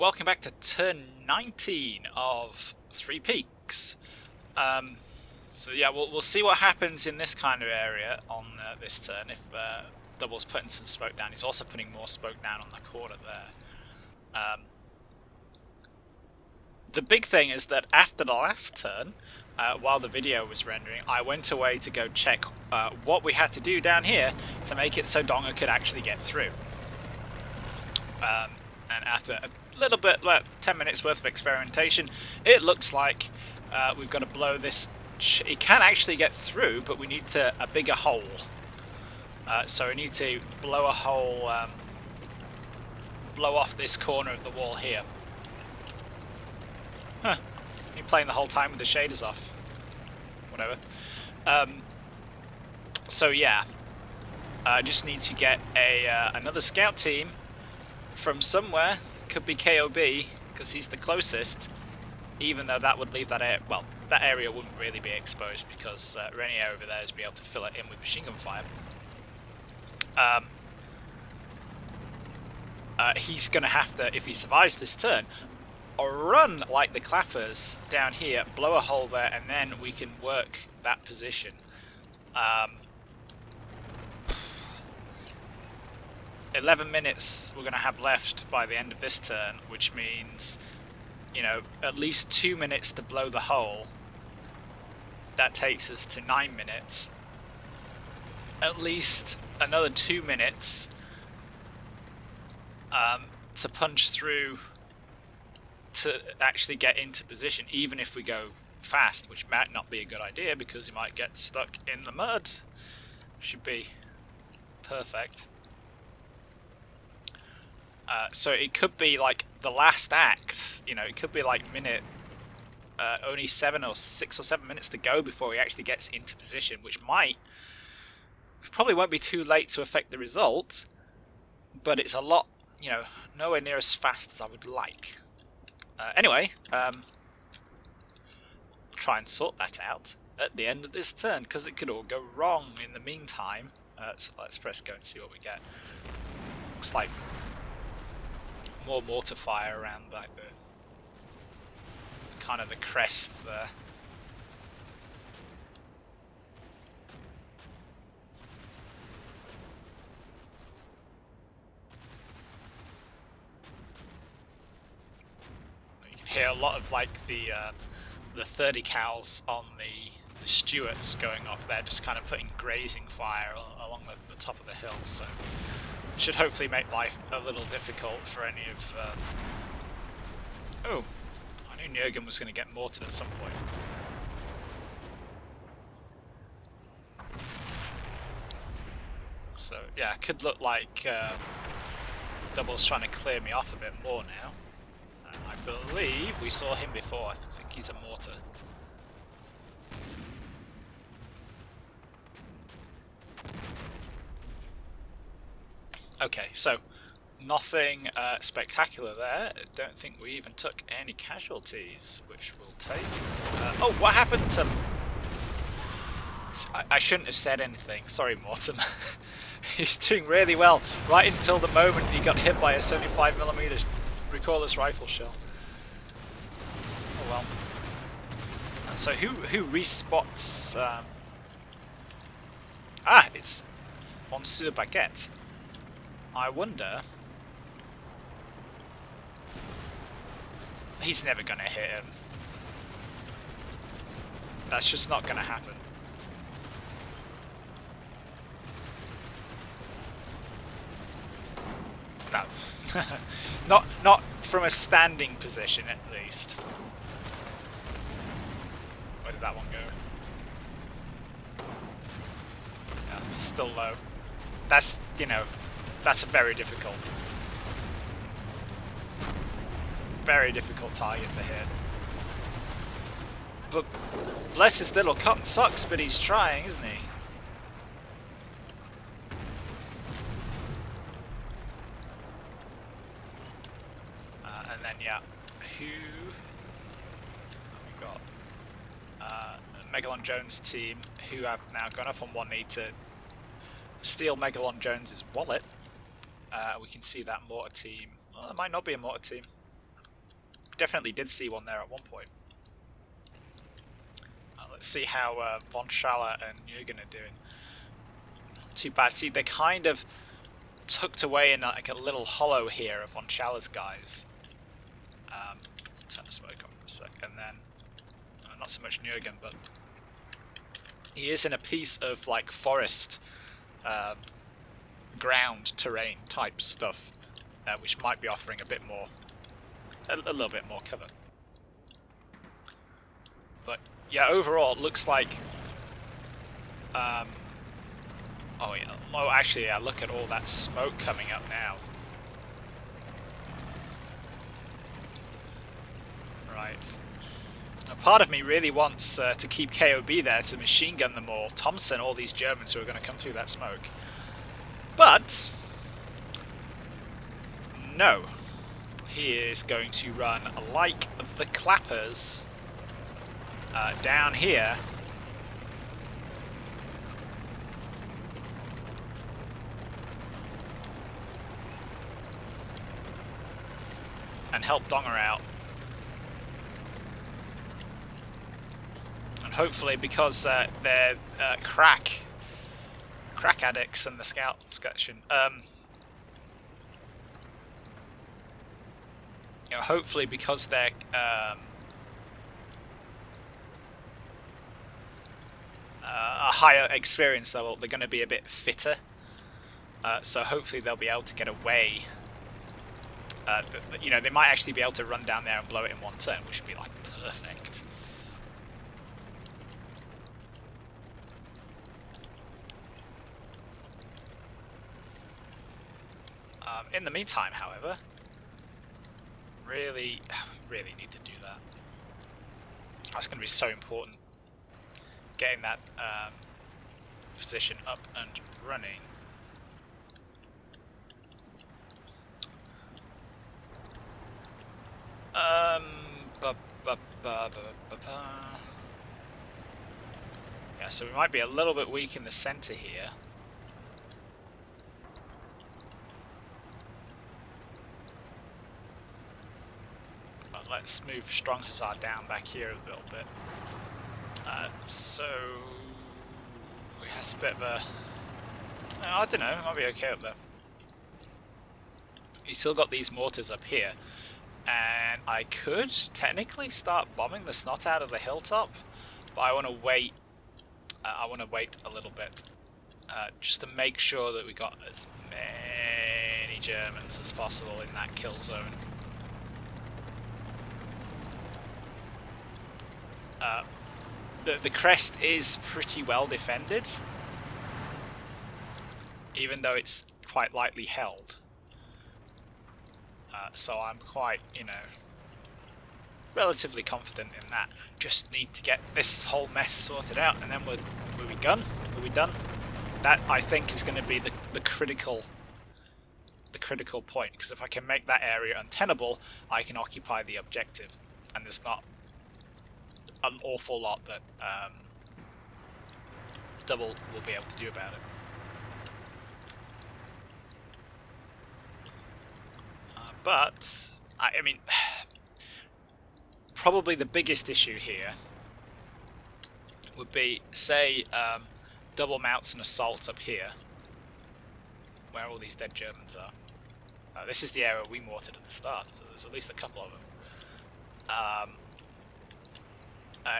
welcome back to turn 19 of Three Peaks. So yeah, we'll see what happens in this kind of area on this turn. If Double's putting some smoke down, he's also putting more smoke down on the corner there. The big thing is that after the last turn, while the video was rendering, I went away to go check what we had to do down here to make it so Donga could actually get through. And after a little bit, like 10 minutes worth of experimentation, it looks like we've got to blow this. It can actually get through, but we need a bigger hole. So we need to blow a hole, blow off this corner of the wall here. Huh. Been playing the whole time with the shaders off. Whatever. So yeah, I just need to get another scout team from somewhere. Could be KOB, because he's the closest, even though that would leave that area, well, that area wouldn't really be exposed because Renier over there is be able to fill it in with machine gun fire. He's going to have to, if he survives this turn, run like the clappers down here, blow a hole there, and then we can work that position. 11 minutes we're going to have left by the end of this turn, which means, you know, at least 2 minutes to blow the hole. That takes us to 9 minutes. At least another 2 minutes to punch through to actually get into position, even if we go fast, which might not be a good idea because you might get stuck in the mud. Should be perfect. So it could be like the last act, you know, it could be like minute, only 6 or 7 minutes to go before he actually gets into position, which probably won't be too late to affect the result, but it's a lot, you know, nowhere near as fast as I would like. Anyway, try and sort that out at the end of this turn, because it could all go wrong in the meantime. So let's press go and see what we get. Looks like more mortar fire around like the kind of the crest there. You can hear a lot of like the 30 cals on the Stuarts going off there, just kind of putting grazing fire along the top of the hill. So should hopefully make life a little difficult for any of... Oh, I knew Jurgen was going to get mortared at some point. So yeah, it could look like Double's trying to clear me off a bit more now. I believe we saw him before. I think he's a mortar. Okay, so nothing spectacular there. I don't think we even took any casualties, which we'll take. Oh, what happened to... I shouldn't have said anything. Sorry, Morton. He's doing really well right until the moment he got hit by a 75mm recoilless rifle shell. Oh well. So who respots? It's Monsieur Baguette. I wonder... He's never going to hit him. That's just not going to happen. No. Not from a standing position, at least. Where did that one go? Yeah, still low. That's, you know... That's a very difficult target to hit. But bless his little cotton socks, but he's trying, isn't he? And then yeah, who we got? Megalon Jones' team, who have now gone up on one knee to steal Megalon Jones's wallet. We can see that mortar team. Well, it might not be a mortar team. definitely did see one there at one point. Let's see how Von Schaller and Jürgen are doing. Too bad. See, they're kind of tucked away in like a little hollow here of Von Schaller's guys. Turn the smoke off for a sec, and then not so much Jürgen, but he is in a piece of like forest, ground terrain type stuff, which might be offering a bit more, a little bit more cover. But yeah, overall it looks like. Oh yeah. Oh, actually, yeah. Look at all that smoke coming up now. Right. Now, part of me really wants to keep KOB there to machine gun them all. Thompson, all these Germans who are going to come through that smoke. But no, he is going to run like the clappers down here. And help Donger out. And hopefully, because they're crack addicts and the scout section, you know, hopefully because they're a higher experience level, they're going to be a bit fitter. So hopefully they'll be able to get away. You know, they might actually be able to run down there and blow it in one turn, which would be like perfect. In the meantime, however, really need to do that. That's going to be so important. Getting that position up and running. Yeah, so we might be a little bit weak in the center here. But let's move Strong Hussar down back here a little bit. So it has a bit of a... I don't know, it might be okay up there. You still got these mortars up here. And I could technically start bombing the snot out of the hilltop, but I want to wait. I want to wait a little bit, just to make sure that we got as many Germans as possible in that kill zone. The crest is pretty well defended, even though it's quite lightly held. So I'm quite, you know, relatively confident in that. Just need to get this whole mess sorted out, and then we'll be done. We'll be done. That, I think, is going to be the critical point. Because if I can make that area untenable, I can occupy the objective, and there's not an awful lot that Double will be able to do about it. But, I mean, probably the biggest issue here would be, say, Double mounts an assault up here, where all these dead Germans are. This is the area we mortared at the start, so there's at least a couple of them.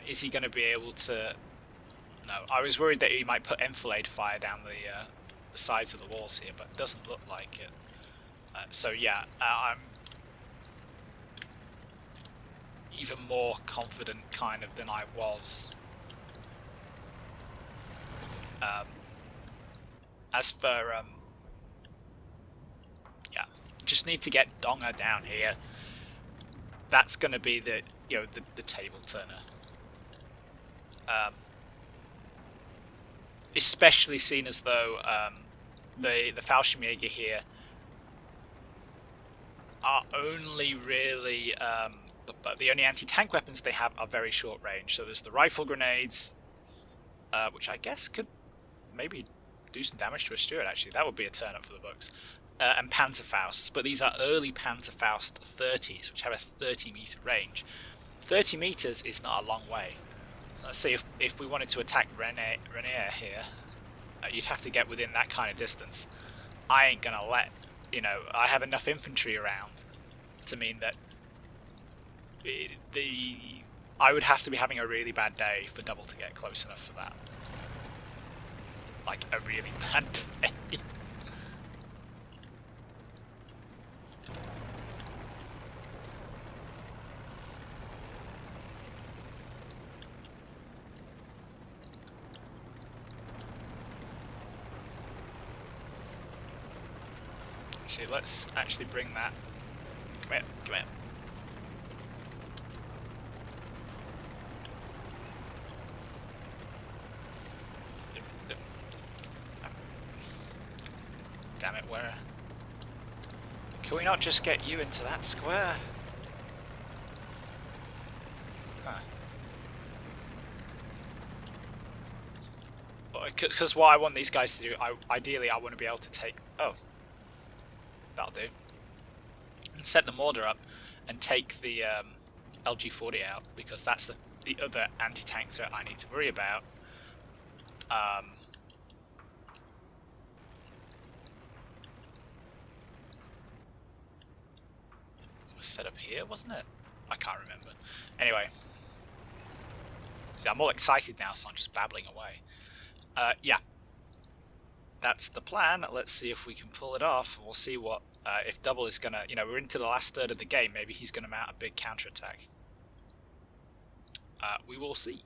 Is he going to be able to... No, I was worried that he might put enfilade fire down the sides of the walls here, but it doesn't look like it. So yeah, I'm even more confident kind of than I was. As for yeah, just need to get Donger down here. That's going to be the the table turner. Especially seen as though the Fallchirmjaeger here are only really but the only anti-tank weapons they have are very short range. So there's the rifle grenades, which I guess could maybe do some damage to a Stuart. Actually, that would be a turn up for the books. and Panzerfausts, but these are early Panzerfaust 30s, which have a 30-meter range. 30 meters is not a long way. Let's see if we wanted to attack Renier here, you'd have to get within that kind of distance. I ain't gonna let, I have enough infantry around to mean that I would have to be having a really bad day for Double to get close enough for that. Like a really bad day. Actually, let's actually bring that. Come here, come here. Damn it, where? Can we not just get you into that square? Huh. Because what I want these guys to do, ideally I want to be able to take... Oh. That'll do. And set the mortar up and take the LG-40 out, because that's the other anti-tank threat I need to worry about. It was set up here, wasn't it? I can't remember. Anyway. See, I'm all excited now, so I'm just babbling away. Yeah. That's the plan. Let's see if we can pull it off. We'll see what if Double is gonna, we're into the last third of the game. Maybe he's gonna mount a big counterattack. We will see.